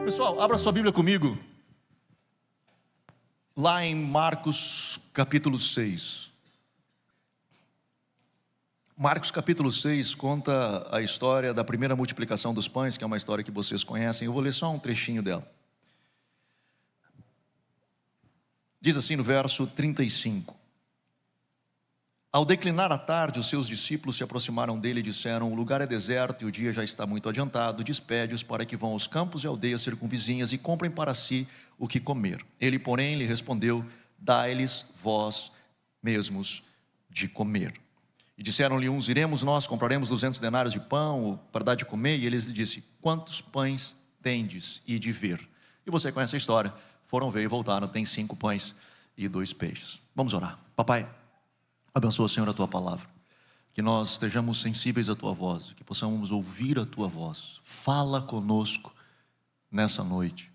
Pessoal, abra sua Bíblia comigo, lá em Marcos capítulo 6. Marcos capítulo 6 conta a história da primeira multiplicação dos pães, que é uma história que vocês conhecem. Eu vou ler só um trechinho dela. Diz assim no verso 35. Ao declinar a tarde, os seus discípulos se aproximaram dele e disseram: o lugar é deserto e o dia já está muito adiantado, despede-os para que vão aos campos e aldeias circunvizinhas e comprem para si o que comer. Ele, porém, lhe respondeu: dai-lhes vós mesmos de comer. E disseram-lhe uns: iremos nós, compraremos 200 denários de pão para dar de comer? E ele lhe disse: quantos pães tendes e de ver? E você conhece a história, foram ver e voltaram, tem 5 pães e 2 peixes. Vamos orar. Papai, abençoa, Senhor, a Tua palavra, que nós estejamos sensíveis à Tua voz, que possamos ouvir a Tua voz. Fala conosco nessa noite,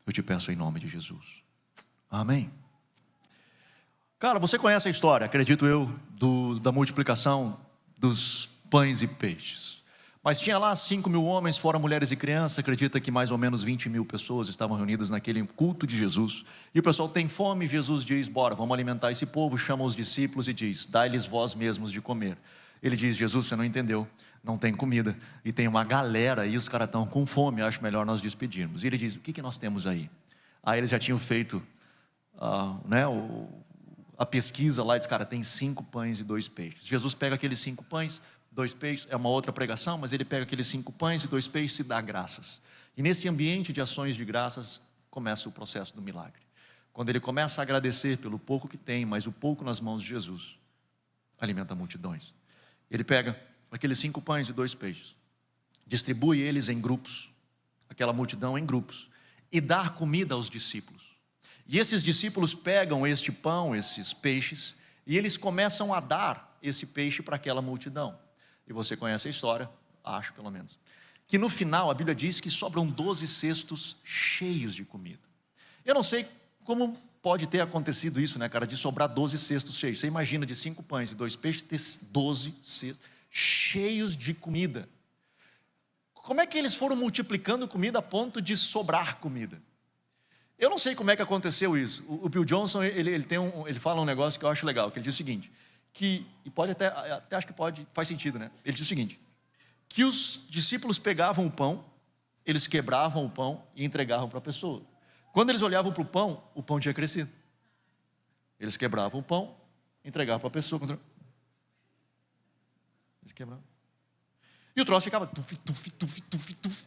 eu te peço em nome de Jesus, amém. Cara, você conhece a história, acredito eu, da multiplicação dos pães e peixes. Mas tinha lá 5.000 homens, fora mulheres e crianças. Acredita que mais ou menos 20.000 pessoas estavam reunidas naquele culto de Jesus. E o pessoal tem fome, Jesus diz: bora, vamos alimentar esse povo. Chama os discípulos e diz: dai-lhes vós mesmos de comer. Ele diz: Jesus, você não entendeu, não tem comida. E tem uma galera aí, os caras estão com fome, acho melhor nós despedirmos. E ele diz: o que nós temos aí? Aí eles já tinham feito a pesquisa lá, e diz: cara, tem 5 pães e 2 peixes. Jesus pega aqueles 5 pães, 2 peixes, é uma outra pregação, mas ele pega aqueles 5 pães e 2 peixes e dá graças. E nesse ambiente de ações de graças, começa o processo do milagre. Quando ele começa a agradecer pelo pouco que tem, mas o pouco nas mãos de Jesus, alimenta multidões. Ele pega aqueles 5 pães e 2 peixes, distribui eles em grupos, aquela multidão em grupos, e dá comida aos discípulos. E esses discípulos pegam este pão, esses peixes, e eles começam a dar esse peixe para aquela multidão. E você conhece a história, acho pelo menos, que no final a Bíblia diz que sobram 12 cestos cheios de comida. Eu não sei como pode ter acontecido isso, né, cara, de sobrar 12 cestos cheios. Você imagina de 5 pães e 2 peixes ter 12 cestos cheios de comida. Como é que eles foram multiplicando comida a ponto de sobrar comida? Eu não sei como é que aconteceu isso. O Bill Johnson, ele fala um negócio que eu acho legal, que ele diz o seguinte, e pode até acho que pode, faz sentido, né? Ele diz o seguinte, que os discípulos pegavam o pão, eles quebravam o pão e entregavam para a pessoa. Quando eles olhavam para o pão tinha crescido. Eles quebravam o pão, entregavam para a pessoa. Eles quebravam. E o troço ficava tuf, tuf, tuf, tuf, tuf.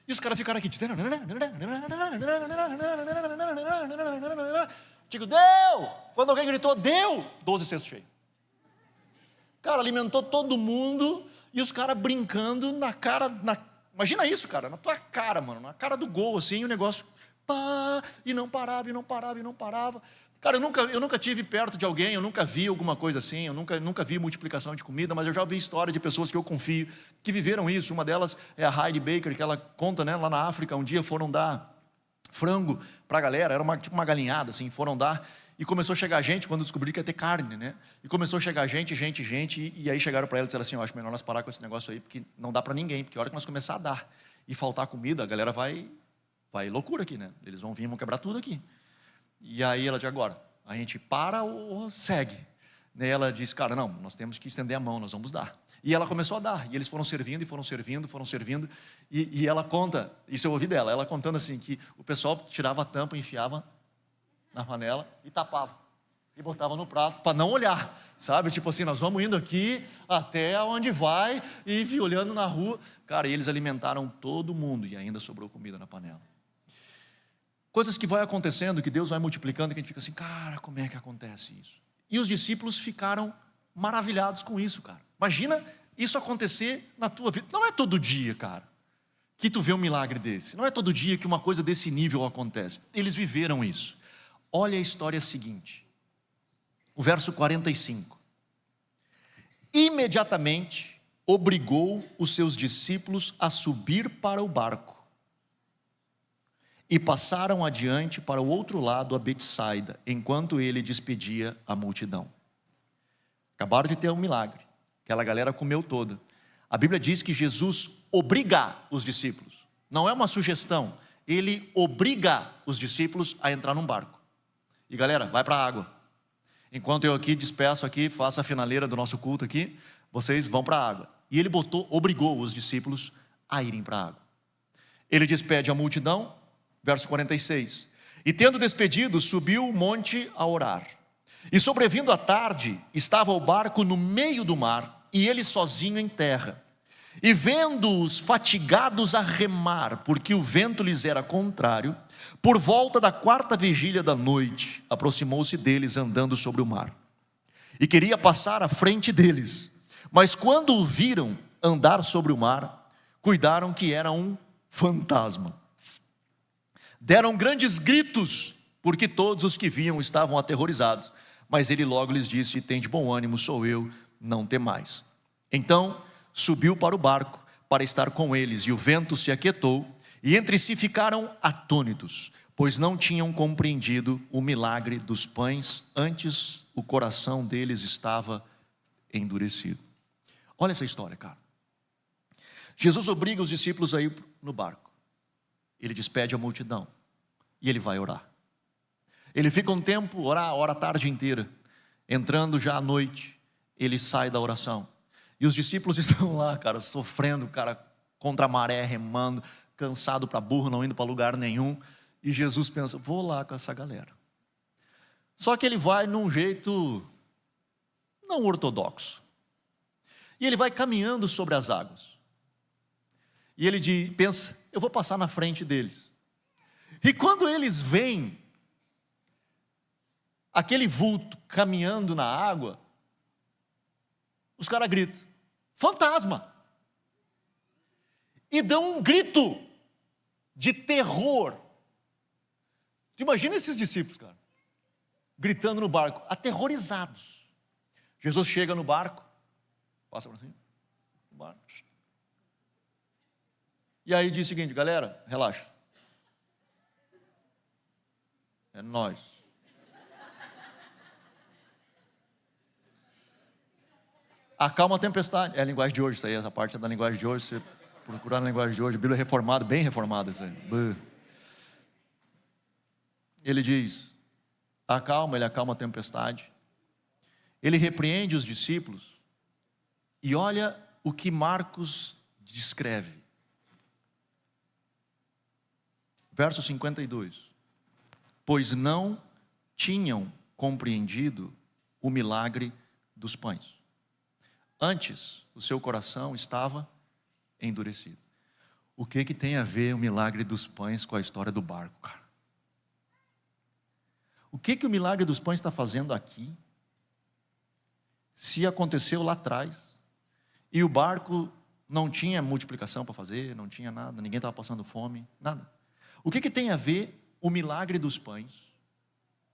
E os caras ficaram aqui. Digo, deu! Quando alguém gritou, deu! 12 cestos cheios. Cara, alimentou todo mundo. E os caras brincando na cara. Imagina isso, cara, na tua cara, mano. Na cara do gol, assim, o negócio. Pá, e não parava, e não parava, e não parava. Cara, eu nunca tive perto de alguém, eu nunca vi alguma coisa assim, eu nunca vi multiplicação de comida, mas eu já ouvi história de pessoas que eu confio, que viveram isso. Uma delas é a Heidi Baker, que ela conta, né, lá na África, um dia foram dar frango para a galera, era tipo uma galinhada, assim, foram dar, e começou a chegar gente, quando descobriram que ia ter carne, né, e começou a chegar gente, e aí chegaram para ela e disseram assim: eu acho melhor nós parar com esse negócio aí, porque não dá para ninguém, porque a hora que nós começar a dar e faltar comida, a galera vai loucura aqui, né, eles vão vir e vão quebrar tudo aqui. E aí ela diz: agora, a gente para ou segue? E ela diz: cara, não, nós temos que estender a mão, nós vamos dar. E ela começou a dar, e eles foram servindo, e ela conta, isso eu ouvi dela, ela contando assim, que o pessoal tirava a tampa, enfiava na panela e tapava, e botava no prato, para não olhar, sabe, tipo assim, nós vamos indo aqui, até onde vai, e olhando na rua. Cara, e eles alimentaram todo mundo, e ainda sobrou comida na panela. Coisas que vai acontecendo, que Deus vai multiplicando, que a gente fica assim: cara, como é que acontece isso? E os discípulos ficaram maravilhados com isso, cara. Imagina isso acontecer na tua vida. Não é todo dia, cara, que tu vê um milagre desse. Não é todo dia que uma coisa desse nível acontece. Eles viveram isso. Olha a história seguinte, o verso 45. Imediatamente obrigou os seus discípulos a subir para o barco, e passaram adiante para o outro lado, a Betsaida, enquanto ele despedia a multidão. Acabaram de ter um milagre, aquela galera comeu toda. A Bíblia diz que Jesus obriga os discípulos, não é uma sugestão, ele obriga os discípulos a entrar num barco. E galera, vai para a água. Enquanto eu aqui despeço aqui, faço a finaleira do nosso culto aqui, vocês vão para a água. E ele obrigou os discípulos a irem para a água. Ele despede a multidão, verso 46. E tendo despedido, subiu o monte a orar. E sobrevindo a tarde, estava o barco no meio do mar, e ele sozinho em terra. E vendo-os fatigados a remar, porque o vento lhes era contrário, por volta da 4ª vigília da noite, aproximou-se deles andando sobre o mar. E queria passar à frente deles, mas quando o viram andar sobre o mar, cuidaram que era um fantasma. Deram grandes gritos, porque todos os que viam estavam aterrorizados. Mas ele logo lhes disse: tende bom ânimo, sou eu, não temais. Então subiu para o barco para estar com eles, e o vento se aquietou, e entre si ficaram atônitos, pois não tinham compreendido o milagre dos pães, antes o coração deles estava endurecido. Olha essa história, cara. Jesus obriga os discípulos a ir no barco. Ele despede a multidão e ele vai orar. Ele fica um tempo, ora a tarde inteira. Entrando já à noite, ele sai da oração. E os discípulos estão lá, cara, sofrendo, cara, contra a maré, remando, cansado para burro, não indo para lugar nenhum. E Jesus pensa: vou lá com essa galera. Só que ele vai num jeito não ortodoxo. E ele vai caminhando sobre as águas. E ele pensa: eu vou passar na frente deles. E quando eles veem aquele vulto caminhando na água, os caras gritam: fantasma! E dão um grito de terror. Tu imagina esses discípulos, cara, gritando no barco, aterrorizados. Jesus chega no barco, passa por cima, no barco. E aí diz o seguinte: galera, relaxa. É nós. Acalma a tempestade. É a linguagem de hoje, isso aí, essa parte é da linguagem de hoje. Você procurar na linguagem de hoje, a Bíblia é reformada, bem reformada isso aí. Ele diz: acalma, ele acalma a tempestade. Ele repreende os discípulos. E olha o que Marcos descreve. Verso 52. Pois não tinham compreendido o milagre dos pães. Antes, o seu coração estava endurecido. O que tem a ver o milagre dos pães com a história do barco, cara? O que o milagre dos pães está fazendo aqui? Se aconteceu lá atrás, e o barco não tinha multiplicação para fazer, não tinha nada, ninguém estava passando fome, nada. O que tem a ver o milagre dos pães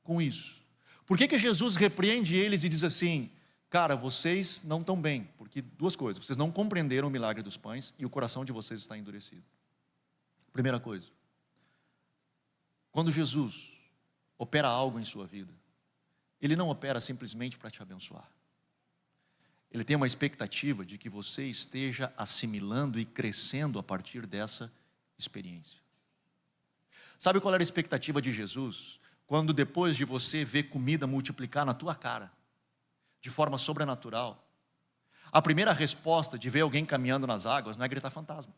com isso? Por que Jesus repreende eles e diz assim: cara, vocês não estão bem? Porque duas coisas: vocês não compreenderam o milagre dos pães e o coração de vocês está endurecido. Primeira coisa, quando Jesus opera algo em sua vida, Ele não opera simplesmente para te abençoar. Ele tem uma expectativa de que você esteja assimilando e crescendo a partir dessa experiência. Sabe qual era a expectativa de Jesus? Quando depois de você ver comida multiplicar na tua cara, de forma sobrenatural, a primeira resposta de ver alguém caminhando nas águas não é gritar fantasma.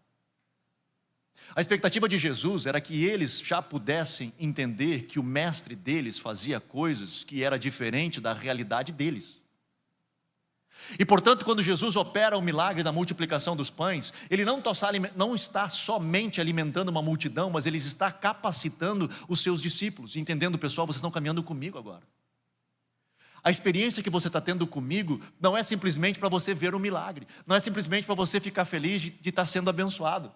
A expectativa de Jesus era que eles já pudessem entender que o mestre deles fazia coisas que era diferente da realidade deles. E portanto, quando Jesus opera o milagre da multiplicação dos pães, Ele não está somente alimentando uma multidão, mas Ele está capacitando os seus discípulos, entendendo: pessoal, vocês estão caminhando comigo agora. A experiência que você está tendo comigo não é simplesmente para você ver o milagre, não é simplesmente para você ficar feliz de estar sendo abençoado.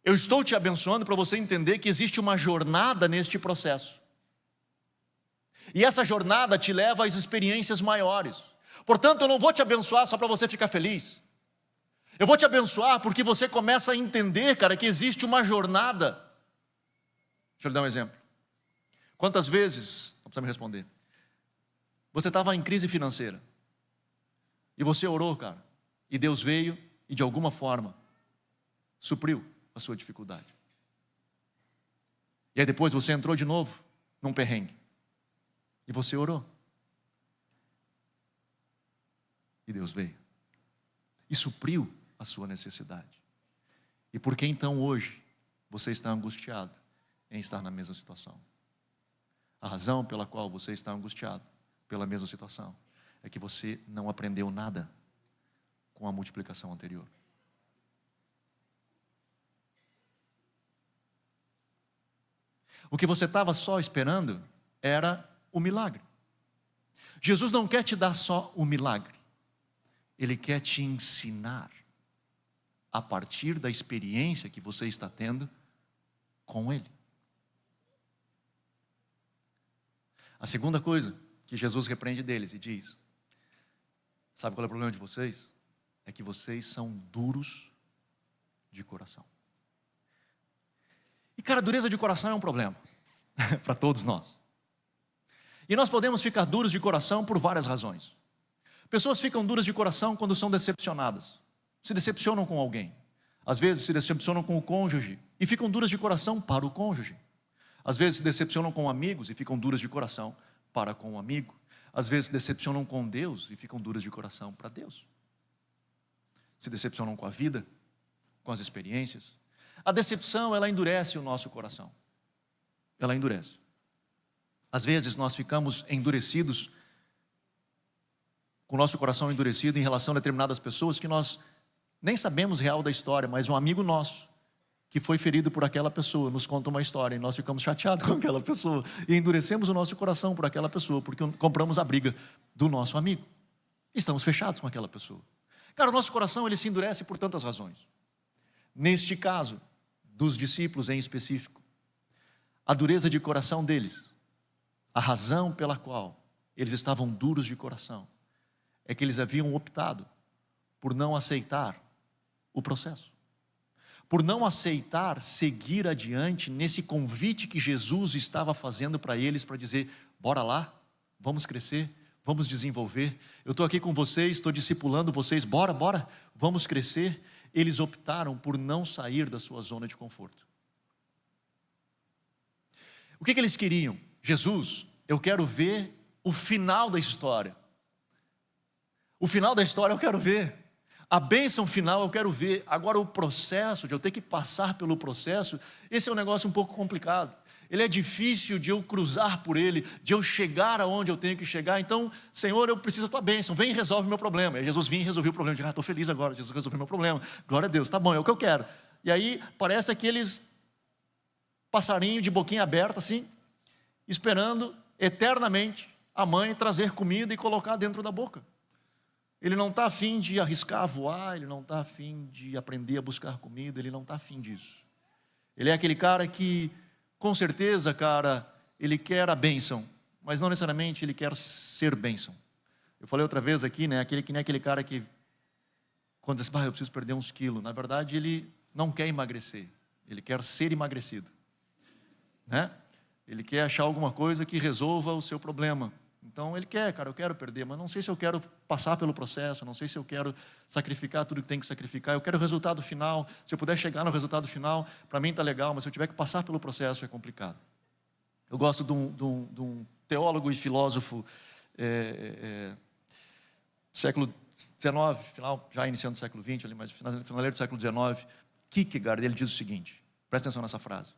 Eu estou te abençoando para você entender que existe uma jornada neste processo. E essa jornada te leva às experiências maiores. Portanto, eu não vou te abençoar só para você ficar feliz. Eu vou te abençoar porque você começa a entender, cara, que existe uma jornada. Deixa eu lhe dar um exemplo. Quantas vezes, não precisa me responder, você estava em crise financeira e você orou, cara, e Deus veio e de alguma forma supriu a sua dificuldade. E aí depois você entrou de novo num perrengue. E você orou. E Deus veio. E supriu a sua necessidade. E por que então hoje você está angustiado em estar na mesma situação? A razão pela qual você está angustiado pela mesma situação é que você não aprendeu nada com a multiplicação anterior. O que você estava só esperando era o milagre. Jesus não quer te dar só o milagre. Ele quer te ensinar a partir da experiência que você está tendo com Ele. A segunda coisa que Jesus repreende deles e diz: sabe qual é o problema de vocês? É que vocês são duros de coração. E cara, dureza de coração é um problema para todos nós. E nós podemos ficar duros de coração por várias razões. Pessoas ficam duras de coração quando são decepcionadas. Se decepcionam com alguém. Às vezes se decepcionam com o cônjuge e ficam duras de coração para o cônjuge. Às vezes se decepcionam com amigos e ficam duras de coração para com o amigo. Às vezes se decepcionam com Deus e ficam duras de coração para Deus. Se decepcionam com a vida, com as experiências. A decepção, ela endurece o nosso coração. Ela endurece. Às vezes nós ficamos endurecidos, com o nosso coração endurecido em relação a determinadas pessoas que nós nem sabemos real da história, mas um amigo nosso que foi ferido por aquela pessoa nos conta uma história e nós ficamos chateados com aquela pessoa e endurecemos o nosso coração por aquela pessoa porque compramos a briga do nosso amigo. Estamos fechados com aquela pessoa. Cara, o nosso coração ele se endurece por tantas razões. Neste caso, dos discípulos em específico, a dureza de coração deles, a razão pela qual eles estavam duros de coração, é que eles haviam optado por não aceitar o processo. Por não aceitar seguir adiante nesse convite que Jesus estava fazendo para eles, para dizer, bora lá, vamos crescer, vamos desenvolver, eu estou aqui com vocês, estou discipulando vocês, bora, vamos crescer. Eles optaram por não sair da sua zona de conforto. O que eles queriam? Jesus, eu quero ver o final da história. O final da história eu quero ver. A bênção final eu quero ver. Agora o processo, de eu ter que passar pelo processo, esse é um negócio um pouco complicado. Ele é difícil de eu cruzar por ele, de eu chegar aonde eu tenho que chegar. Então, Senhor, eu preciso da tua bênção, vem e resolve o meu problema. E Jesus vinha e resolveu o problema. Eu digo, estou feliz agora, Jesus resolveu o meu problema. Glória a Deus, tá bom, é o que eu quero. E aí parece aqueles passarinhos de boquinha aberta assim, esperando eternamente a mãe trazer comida e colocar dentro da boca. Ele não está afim de arriscar a voar, ele não está afim de aprender a buscar comida, ele não está afim disso. Ele é aquele cara que, com certeza, cara, ele quer a bênção, mas não necessariamente ele quer ser bênção. Eu falei outra vez aqui, né, que nem aquele cara que, quando diz, eu preciso perder uns quilos, na verdade ele não quer emagrecer, ele quer ser emagrecido, né? Ele quer achar alguma coisa que resolva o seu problema. Então ele quer, cara, eu quero perder, mas não sei se eu quero passar pelo processo, não sei se eu quero sacrificar tudo que tem que sacrificar, eu quero o resultado final. Se eu puder chegar no resultado final, para mim está legal, mas se eu tiver que passar pelo processo é complicado. Eu gosto de um teólogo e filósofo século XIX, final, já iniciando o século XX, ali, mas finaleiro do século XIX, Kierkegaard, ele diz o seguinte, presta atenção nessa frase,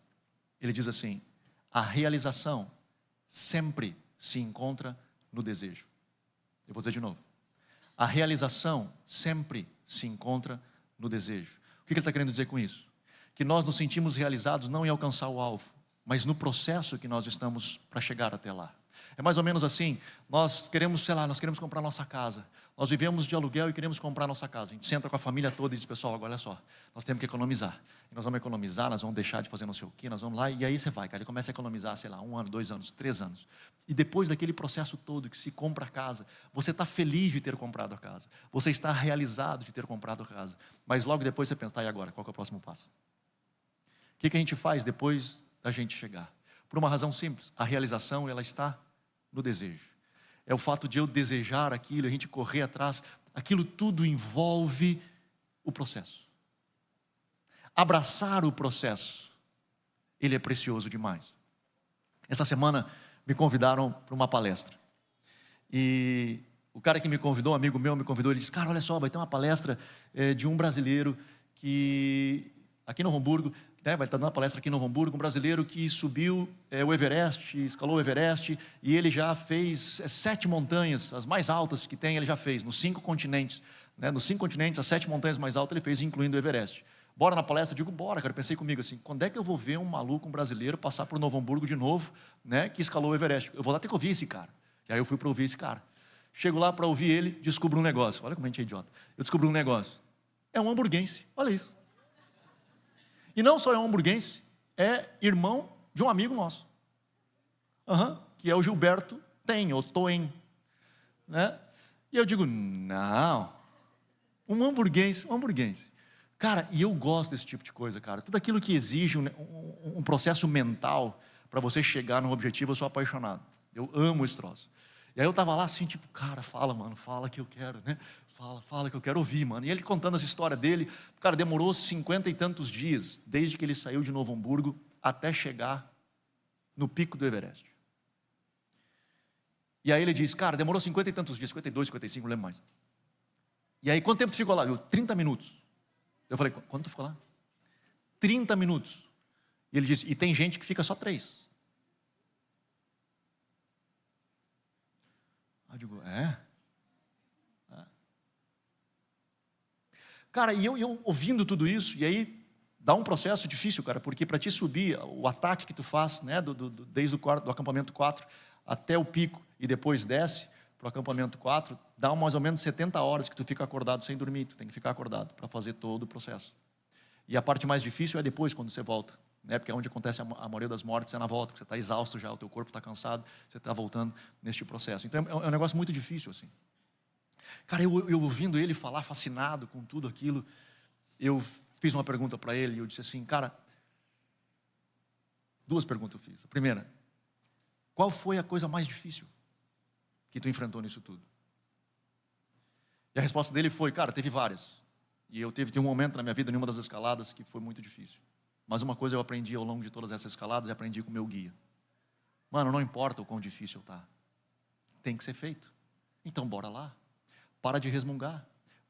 ele diz assim, a realização sempre se encontra no desejo. Eu vou dizer de novo. A realização sempre se encontra no desejo. O que ele está querendo dizer com isso? Que nós nos sentimos realizados não em alcançar o alvo, mas no processo que nós estamos para chegar até lá. É mais ou menos assim, nós queremos comprar nossa casa. Nós vivemos de aluguel e queremos comprar nossa casa. A gente senta com a família toda e diz, pessoal, agora olha só, nós temos que economizar. E nós vamos economizar, nós vamos deixar de fazer não sei o quê, nós vamos lá, e aí você vai, cara, ele começa a economizar, 1 ano, 2 anos, 3 anos. E depois daquele processo todo que se compra a casa, você está feliz de ter comprado a casa. Você está realizado de ter comprado a casa. Mas logo depois você pensa, tá, e agora? Qual que é o próximo passo? O que a gente faz depois da gente chegar? Por uma razão simples, a realização, ela está no desejo. É o fato de eu desejar aquilo, a gente correr atrás, aquilo tudo envolve o processo. Abraçar o processo Ele é precioso demais. Essa semana me convidaram para uma palestra. E o cara que me convidou, um amigo meu me convidou, ele disse, cara, olha só, vai ter uma palestra de um brasileiro que, aqui no Hamburgo, né, vai estar dando uma palestra aqui no Hamburgo, um brasileiro que subiu o Everest, escalou o Everest, e ele já fez 7 montanhas, as mais altas que tem, ele já fez, nos 5 continentes. Né, nos 5 continentes, as 7 montanhas mais altas ele fez, incluindo o Everest. Bora na palestra? Eu digo, bora, cara. Eu pensei comigo assim, quando é que eu vou ver um maluco, um brasileiro, passar por Novo Hamburgo de novo, né, que escalou o Everest? Eu vou lá ter que ouvir esse cara. E aí eu fui para ouvir esse cara. Chego lá para ouvir ele, descubro um negócio. Olha como a gente é idiota. Eu descobri um negócio. É um hamburguense, olha isso. E não só é um hamburguense, é irmão de um amigo nosso. Que é o Gilberto Tem, ou Toen. Né? E eu digo, não, um hamburguense. Cara, e eu gosto desse tipo de coisa, cara. Tudo aquilo que exige um processo mental para você chegar no objetivo, eu sou apaixonado. Eu amo esse troço. E aí eu estava lá assim, tipo, cara, fala, mano, fala que eu quero, né? Fala que eu quero ouvir, mano. E ele contando essa história dele, cara, demorou 50 e tantos dias, desde que ele saiu de Novo Hamburgo até chegar no pico do Everest. E aí ele diz, cara, demorou 50 e tantos dias, 52, 55, não lembro mais. E aí, quanto tempo tu ficou lá? 30 minutos. Eu falei, quanto tu ficou lá? 30 minutos. E ele disse, e tem gente que fica só 3. Eu digo, Cara, e eu ouvindo tudo isso, e aí dá um processo difícil, cara, porque para te subir, o ataque que tu faz, né, desde do acampamento 4 até o pico, e depois desce para o acampamento 4, dá mais ou menos 70 horas que tu fica acordado sem dormir, tu tem que ficar acordado para fazer todo o processo. E a parte mais difícil é depois, quando você volta, né? Porque é onde acontece a maioria das mortes, é na volta, porque você está exausto já, o teu corpo está cansado, você está voltando neste processo. Então é um negócio muito difícil, assim. Cara, eu ouvindo ele falar, fascinado com tudo aquilo, eu fiz uma pergunta para ele, e eu disse assim, cara, 2 perguntas eu fiz. A primeira, qual foi a coisa mais difícil que tu enfrentou nisso tudo? E a resposta dele foi, cara, teve várias. E eu teve um momento na minha vida, em uma das escaladas, que foi muito difícil. Mas uma coisa eu aprendi ao longo de todas essas escaladas, e aprendi com o meu guia. Mano, não importa o quão difícil tá. Tem que ser feito. Então bora lá. Para de resmungar.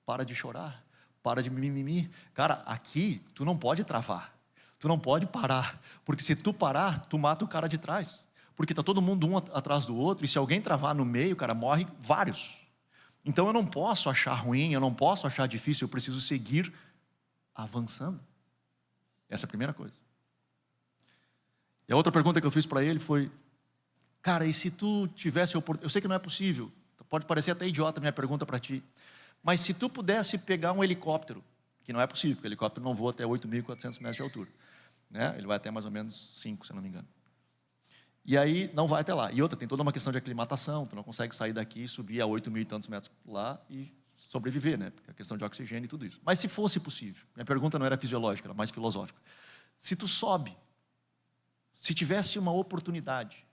Para de chorar. Para de mimimi. Cara, aqui tu não pode travar. Tu não pode parar. Porque se tu parar, tu mata o cara de trás. Porque está todo mundo um atrás do outro, e se alguém travar no meio, cara, morre vários. Então eu não posso achar ruim, eu não posso achar difícil, eu preciso seguir avançando. Essa é a primeira coisa. E a outra pergunta que eu fiz para ele foi, cara, e se tu tivesse oportunidade, eu sei que não é possível, pode parecer até idiota a minha pergunta para ti, mas se tu pudesse pegar um helicóptero, que não é possível, porque o helicóptero não voa até 8.400 metros de altura, né? Ele vai até mais ou menos 5, se eu não me engano. E aí não vai até lá. E outra, tem toda uma questão de aclimatação, tu não consegue sair daqui e subir a 8.000 e tantos metros lá e sobreviver, né? Porque a questão de oxigênio e tudo isso. Mas se fosse possível, minha pergunta não era fisiológica, era mais filosófica. Se tu sobe, se tivesse uma oportunidade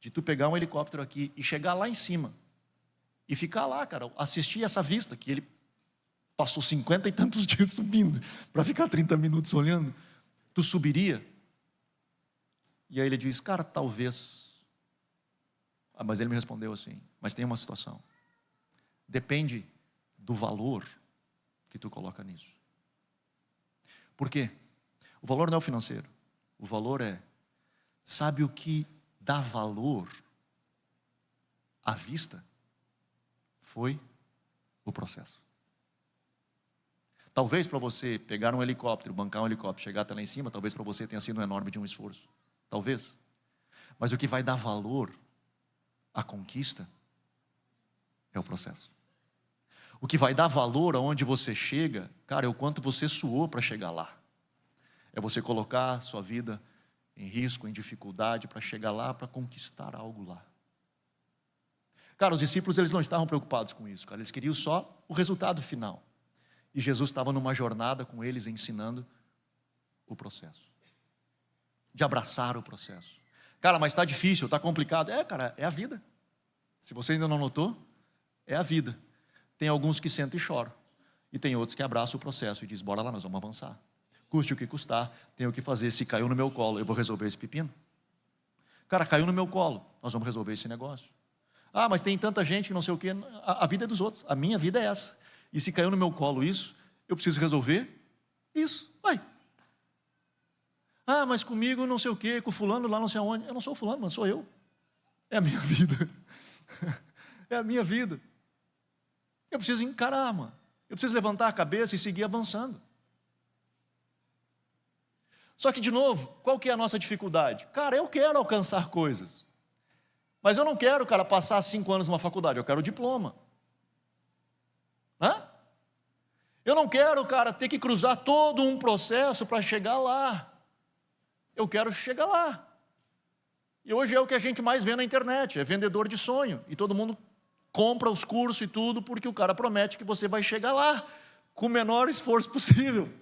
de tu pegar um helicóptero aqui e chegar lá em cima e ficar lá, cara, assistir essa vista, que ele passou 50 e tantos dias subindo, para ficar 30 minutos olhando, tu subiria? E aí ele diz, cara, talvez. Mas ele me respondeu assim, mas tem uma situação. Depende do valor que tu coloca nisso. Por quê? O valor não é o financeiro. O valor é, sabe o que dá valor à vista? Foi o processo. Talvez para você pegar um helicóptero, bancar um helicóptero, chegar até lá em cima, talvez para você tenha sido um enorme de um esforço. Talvez. Mas o que vai dar valor à conquista é o processo. O que vai dar valor aonde você chega, cara, é o quanto você suou para chegar lá. É você colocar sua vida em risco, em dificuldade, para chegar lá, para conquistar algo lá. Cara, os discípulos, eles não estavam preocupados com isso, cara. Eles queriam só o resultado final. E Jesus estava numa jornada com eles, ensinando o processo. De abraçar o processo. Cara, mas está difícil, está complicado. Cara, é a vida. Se você ainda não notou, é a vida. Tem alguns que sentam e choram. E tem outros que abraçam o processo e dizem, bora lá, nós vamos avançar. custe o que custar, tenho que fazer. Se caiu no meu colo, eu vou resolver esse pepino. Cara, caiu no meu colo, nós vamos resolver esse negócio. Ah, mas tem tanta gente que não sei o quê. A vida é dos outros, a minha vida é essa. E se caiu no meu colo isso, eu preciso resolver isso. Vai. Ah, mas comigo não sei o quê, com fulano lá não sei aonde. Eu não sou fulano, mas sou eu. É a minha vida. É a minha vida. Eu preciso encarar, mano. Eu preciso levantar a cabeça e seguir avançando. Só que, de novo, qual que é a nossa dificuldade? Cara, eu quero alcançar coisas. Mas eu não quero, cara, passar 5 anos numa faculdade. Eu quero o diploma. Hã? Eu não quero, cara, ter que cruzar todo um processo para chegar lá. Eu quero chegar lá. E hoje é o que a gente mais vê na internet. É vendedor de sonho. E todo mundo compra os cursos e tudo porque o cara promete que você vai chegar lá com o menor esforço possível.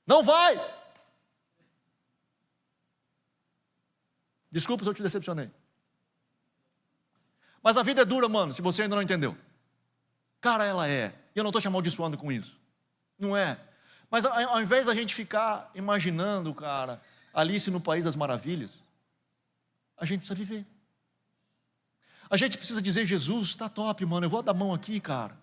Não vai! Desculpa se eu te decepcionei. Mas a vida é dura, mano, se você ainda não entendeu. Cara, ela é. E eu não estou te amaldiçoando com isso. Não é. Mas ao invés da gente ficar imaginando, cara, Alice no País das Maravilhas, a gente precisa viver. A gente precisa dizer, Jesus, tá top, mano, eu vou dar a mão aqui, cara.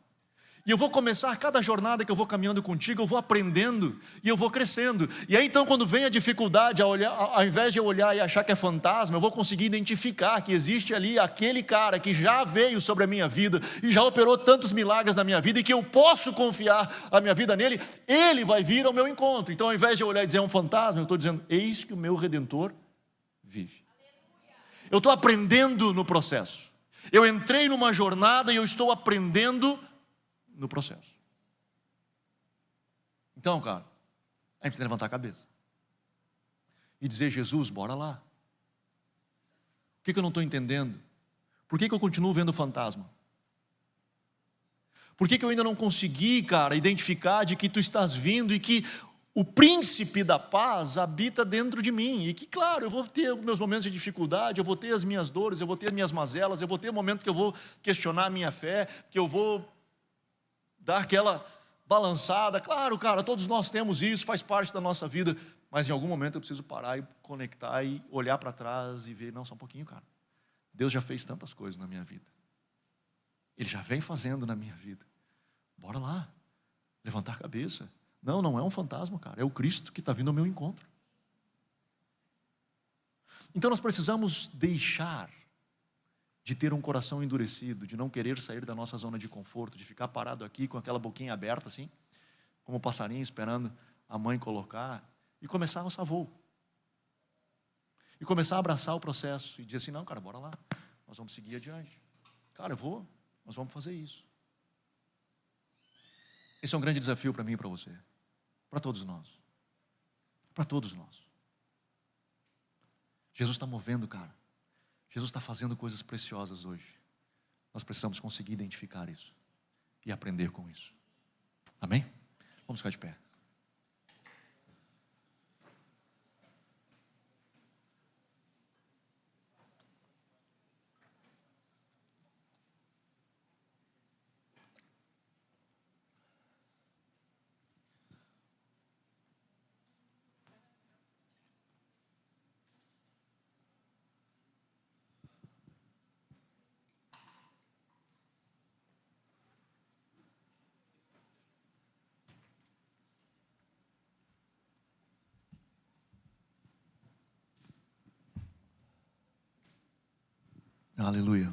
E eu vou começar cada jornada que eu vou caminhando contigo, eu vou aprendendo e eu vou crescendo. E aí então quando vem a dificuldade, ao invés de eu olhar e achar que é fantasma, eu vou conseguir identificar que existe ali aquele cara que já veio sobre a minha vida e já operou tantos milagres na minha vida e que eu posso confiar a minha vida nele, ele vai vir ao meu encontro. Então ao invés de eu olhar e dizer é um fantasma, eu estou dizendo, eis que o meu Redentor vive. Eu estou aprendendo no processo. Eu entrei numa jornada e eu estou aprendendo no processo. Então, cara, a gente tem que levantar a cabeça e dizer, Jesus, bora lá. O que eu não estou entendendo? Por que eu continuo vendo fantasma? Por que eu ainda não consegui, cara, identificar de que tu estás vindo e que o príncipe da paz habita dentro de mim? E que, claro, eu vou ter meus momentos de dificuldade, eu vou ter as minhas dores, eu vou ter as minhas mazelas, eu vou ter momentos que eu vou questionar a minha fé, que eu vou dar aquela balançada. Claro, cara, todos nós temos isso, faz parte da nossa vida. Mas em algum momento eu preciso parar e conectar e olhar para trás e ver, não, só um pouquinho, cara. Deus já fez tantas coisas na minha vida. Ele já vem fazendo na minha vida. Bora lá, levantar a cabeça. Não, não é um fantasma, cara. É o Cristo que está vindo ao meu encontro. Então nós precisamos deixar de ter um coração endurecido, de não querer sair da nossa zona de conforto, de ficar parado aqui com aquela boquinha aberta assim, como um passarinho esperando a mãe colocar, e começar a nosso voo. E começar a abraçar o processo e dizer assim, não, cara, bora lá, nós vamos seguir adiante. Cara, eu vou, nós vamos fazer isso. Esse é um grande desafio para mim e para você, para todos nós. Para todos nós. Jesus está movendo, cara. Jesus está fazendo coisas preciosas hoje. Nós precisamos conseguir identificar isso e aprender com isso. Amém? Vamos ficar de pé. Aleluia.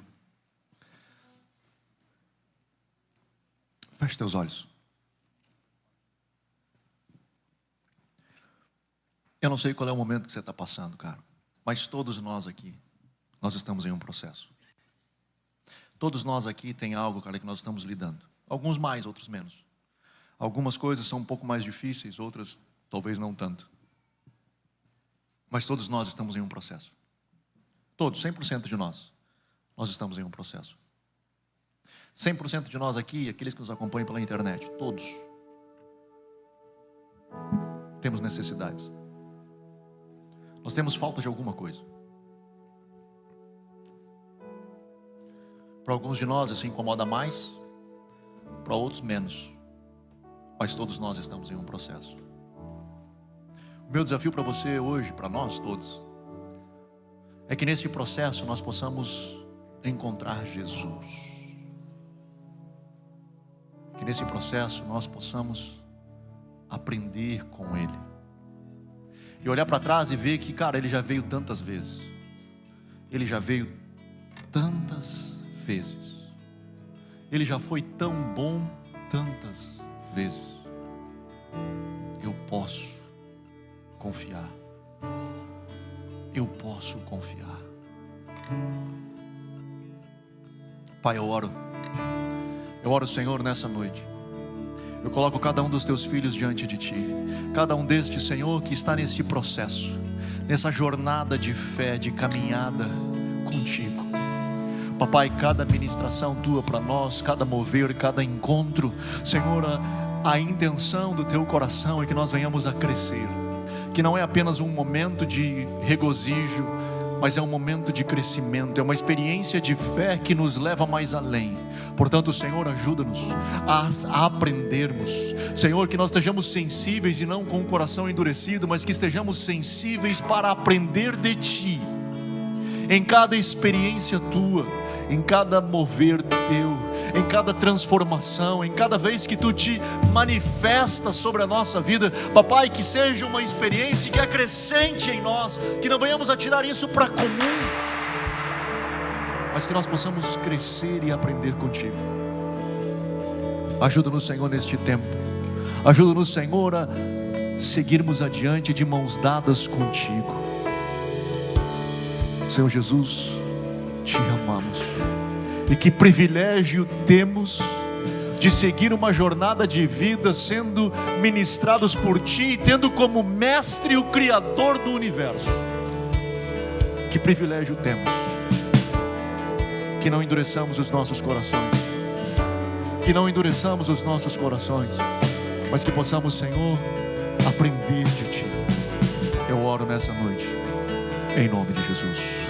Feche teus olhos. Eu não sei qual é o momento que você está passando, cara, mas todos nós aqui, nós estamos em um processo. Todos nós aqui tem algo, cara, que nós estamos lidando. Alguns mais, outros menos. Algumas coisas são um pouco mais difíceis, outras talvez não tanto. Mas todos nós estamos em um processo. Todos, 100% de nós. Nós estamos em um processo. 100% de nós aqui, aqueles que nos acompanham pela internet, todos temos necessidades. Nós temos falta de alguma coisa. Para alguns de nós isso incomoda mais, para outros menos. mas todos nós estamos em um processo. O meu desafio para você hoje, para nós todos, é que nesse processo nós possamos encontrar Jesus. Que nesse processo nós possamos aprender com Ele. E olhar para trás e ver que, cara, Ele já veio tantas vezes. Ele já veio tantas vezes. Ele já foi tão bom tantas vezes. Eu posso confiar. Eu posso confiar. Pai, eu oro, Senhor, nessa noite. Eu coloco cada um dos teus filhos diante de ti. Cada um destes, Senhor, que está nesse processo, nessa jornada de fé, de caminhada contigo. Papai, cada ministração tua para nós, cada mover, cada encontro, Senhor, a intenção do teu coração é que nós venhamos a crescer. Que não é apenas um momento de regozijo, mas é um momento de crescimento, é uma experiência de fé que nos leva mais além. Portanto, Senhor, ajuda-nos a aprendermos. Senhor, que nós estejamos sensíveis e não com o coração endurecido, mas que estejamos sensíveis para aprender de Ti, em cada experiência Tua, em cada mover Teu, em cada transformação, em cada vez que Tu te manifestas sobre a nossa vida. Papai, que seja uma experiência que acrescente em nós, que não venhamos a tirar isso para comum, mas que nós possamos crescer e aprender contigo. Ajuda-nos, Senhor, neste tempo. Ajuda-nos, Senhor, a seguirmos adiante de mãos dadas contigo. Senhor Jesus, te amamos. E que privilégio temos de seguir uma jornada de vida sendo ministrados por Ti, tendo como mestre o Criador do universo. Que privilégio temos. Que não endureçamos os nossos corações. Que não endureçamos os nossos corações, mas que possamos, Senhor, aprender de Ti. Eu oro nessa noite, em nome de Jesus.